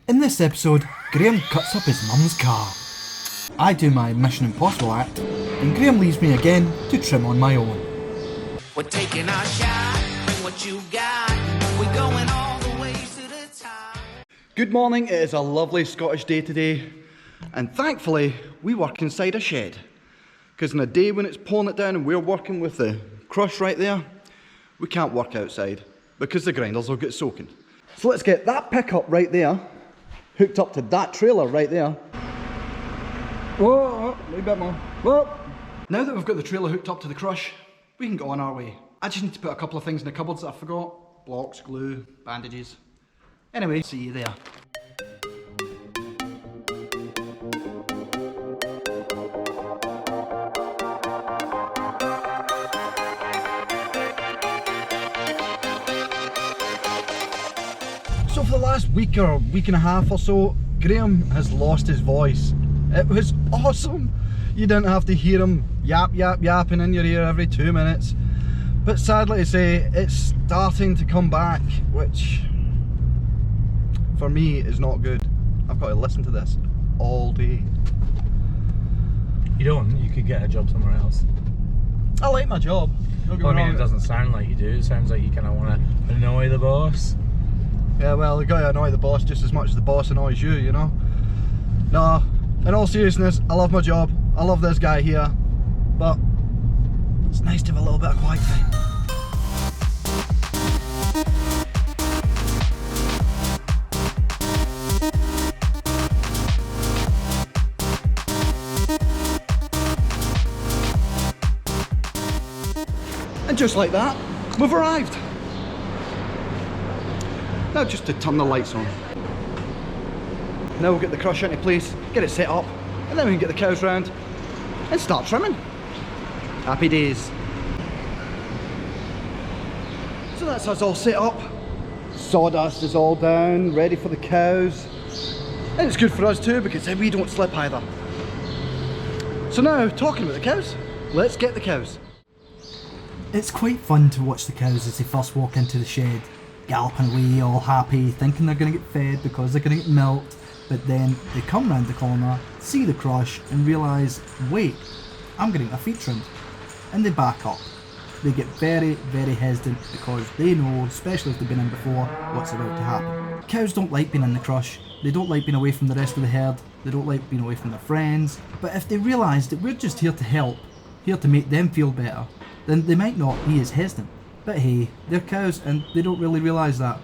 In this episode, Graeme cuts up his mum's car. I do my Mission Impossible act, and Graeme leaves me again to trim on my own. We're taking our shot, bring what you got. We're going all the way to the top. Good morning, it is a lovely Scottish day today, and thankfully we work inside a shed. Because on a day when it's pulling it down and we're working with the crush right there, we can't work outside because the grinders will get soaking. So let's get that pickup right there hooked up to that trailer right there. Whoa, a little bit more. Whoa. Now that we've got the trailer hooked up to the crush, we can go on our way. I just need to put a couple of things in the cupboards that I forgot. Blocks, glue, bandages. Anyway, see you there. So for the last week or week and a half or so, Graeme has lost his voice. It was awesome. You didn't have to hear him yapping in your ear every 2 minutes. But sadly to say, it's starting to come back, which for me is not good. I've got to listen to this all day. You don't, you could get a job somewhere else. I like my job. Well, I mean, it doesn't sound like you do. It sounds like you kind of want to annoy the boss. Yeah, well, you gotta annoy the boss just as much as the boss annoys you, you know? No, in all seriousness, I love my job. I love this guy here. But it's nice to have a little bit of quiet time. And just like that, we've arrived. Now just to turn the lights on. Now we'll get the crush into place, get it set up, and then we can get the cows round and start trimming. Happy days. So that's us all set up. Sawdust is all down, ready for the cows. And it's good for us too because then we don't slip either. So now, talking about the cows, let's get the cows. It's quite fun to watch the cows as they first walk into the shed, galloping away all happy, thinking they're going to get fed because they're going to get milked, but then they come round the corner, see the crush and realise, wait, I'm getting my feet trimmed, and they back up. They get very, very hesitant because they know, especially if they've been in before, what's about to happen. Cows don't like being in the crush, they don't like being away from the rest of the herd, they don't like being away from their friends, but if they realise that we're just here to help, here to make them feel better, then they might not be as hesitant. But hey, they're cows and they don't really realise that.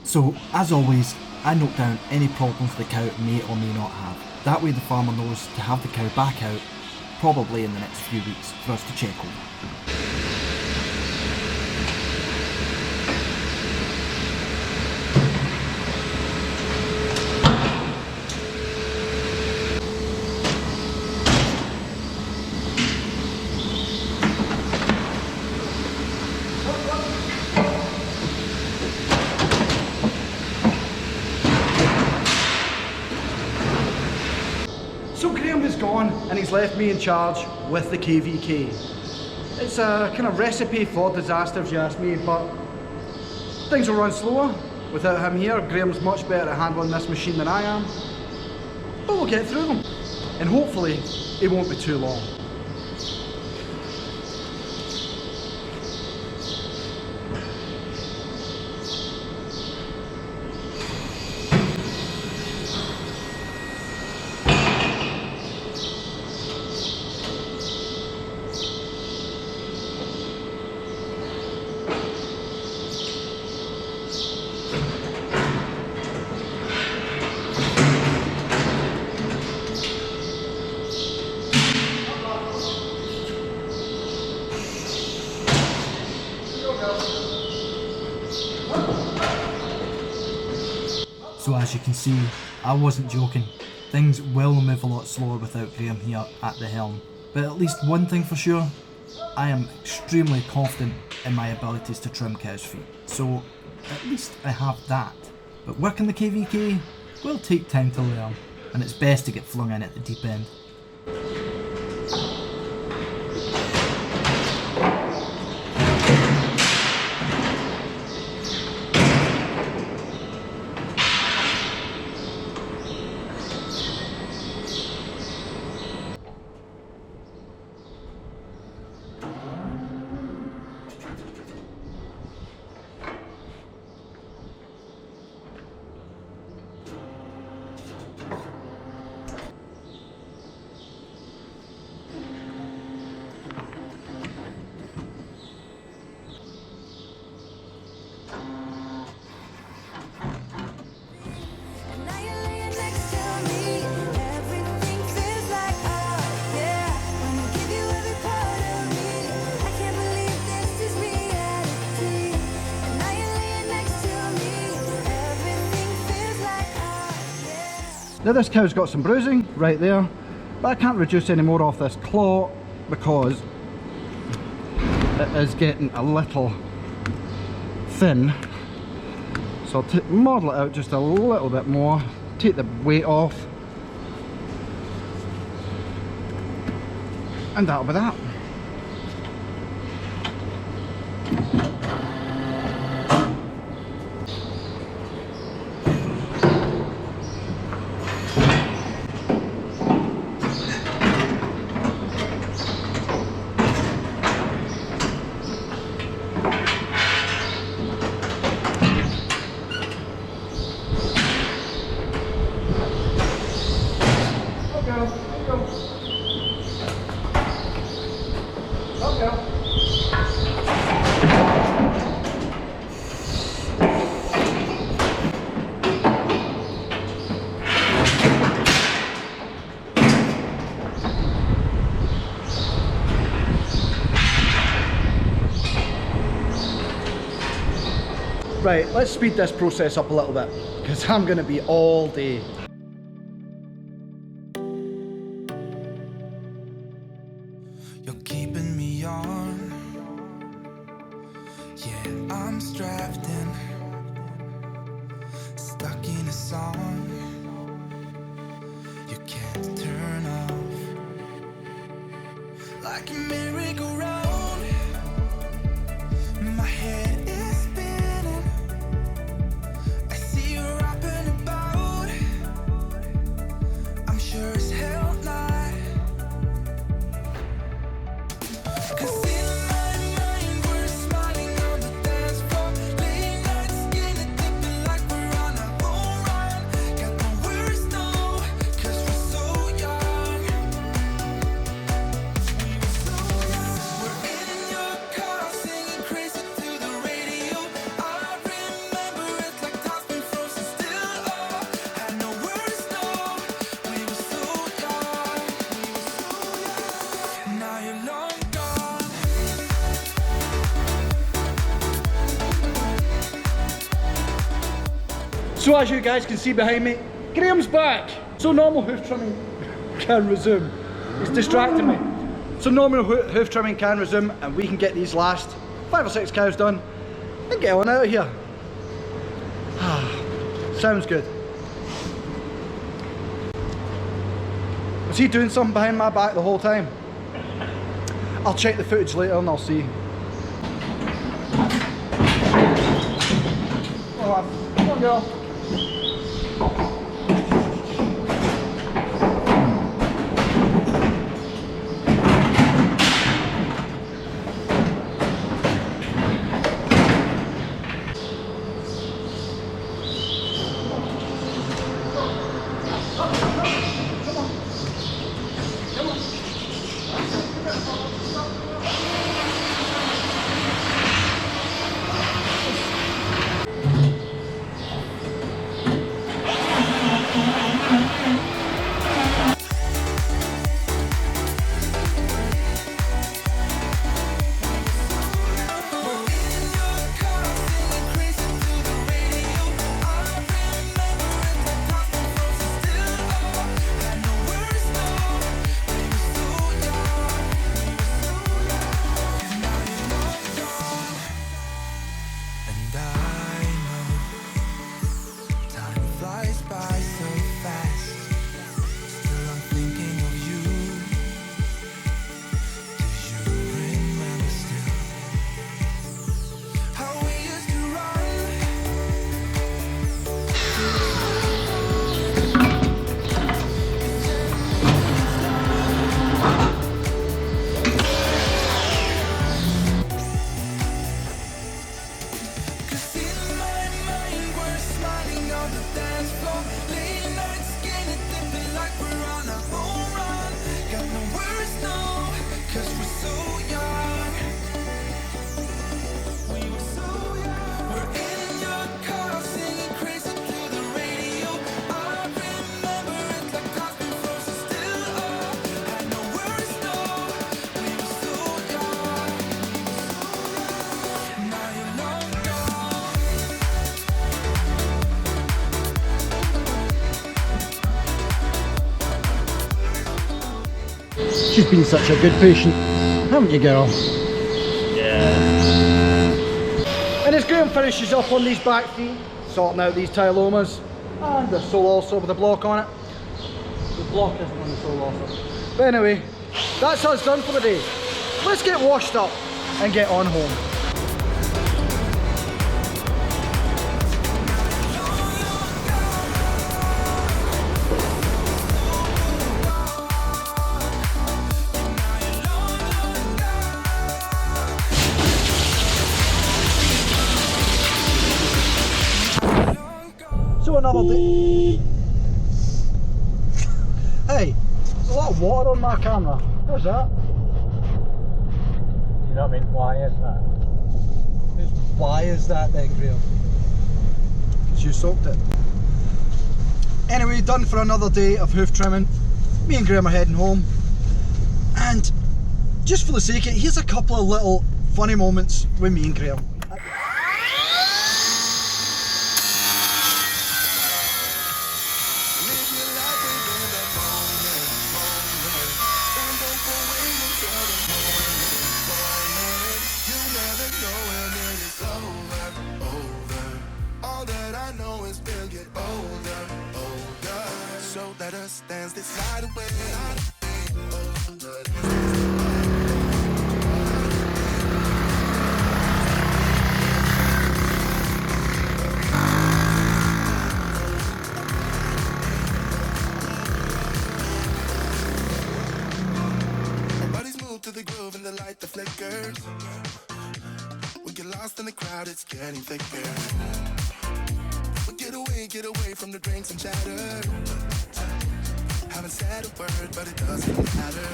So, as always, I note down any problems the cow may or may not have. That way the farmer knows to have the cow back out, probably in the next few weeks, for us to check over. So Graeme is gone and he's left me in charge with the KVK. It's a kind of recipe for disaster if you ask me, but things will run slower without him here. Graeme's much better at handling this machine than I am, but we'll get through them. and hopefully it won't be too long. So as you can see, I wasn't joking. Things will move a lot slower without Graeme here at the helm. But at least one thing for sure, I am extremely confident in my abilities to trim cows' feet. So at least I have that. But working the KVK will take time to learn, and it's best to get flung in at the deep end. Now this cow's got some bruising right there, but I can't reduce any more off this claw because it is getting a little thin. So I'll model it out just a little bit more, take the weight off, and that'll be that. Right, let's speed this process up a little bit, because I'm going to be all day. You're keeping me on. Yeah, I'm strapped in, stuck in a song you can't turn off. Like a merry-go-round, my head is spinning. I see you rapping about, I'm sure as hell not. 'Cause in my mind we're smiling on the dance floor, late night skin and dipping like we're on a own run. Got no words, no, 'cause we're so young. We were so young. We're in your car singing crazy to the radio. I remember it like time's been frozen still. Oh, had no words, no. We were so young. We were so young. Now you're long gone. So as you guys can see behind me, Graeme's back. So normal hoof trimming can resume. He's distracting me. So normal hoof trimming can resume, and we can get these last 5 or 6 cows done and get on out of here. Sounds good. Was he doing something behind my back the whole time? I'll check the footage later and I'll see. Oh, come on, girl. And I know time flies by so fast. Still I'm thinking of you. Do you remember still how we used to run? Cause in my mind we're smiling on the dance floor, late night skinny dipping like we're on a home run. Got no words, no, cause we're so young. We were so young. We're in your car singing crazy through the radio. I remember it like time's been frozen still. Oh, had no words, no. We were so young. Now you're long gone. She's been such a good patient, haven't you, girl? Yeah. And as Graeme finishes up on these back feet, sorting out these tylomas, and the sole also with a block on it. The block isn't on the sole also. But anyway, that's us done for the day. Let's get washed up and get on home. So another day. Hey, there's a lot of water on my camera. What's that? You know what I mean? Why is that? Why is that then, Graeme? Because you soaked it. Anyway, done for another day of hoof trimming. Me and Graeme are heading home. And just for the sake of it, here's a couple of little funny moments with me and Graeme. So let us dance this night away. Our bodies move to the groove and the light that flickers. We get lost in the crowd, it's getting thicker. We get away from the drinks and chatter. Haven't said a word, but it doesn't matter.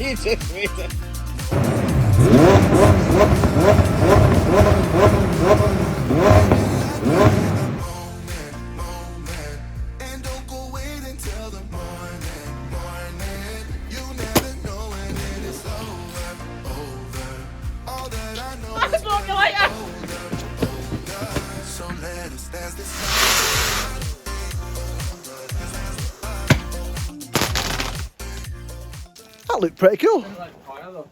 You just made it. And don't go wait until the morning. You never know when it is over. All that I know is so let us dance this night. That looked pretty cool. Like fire though.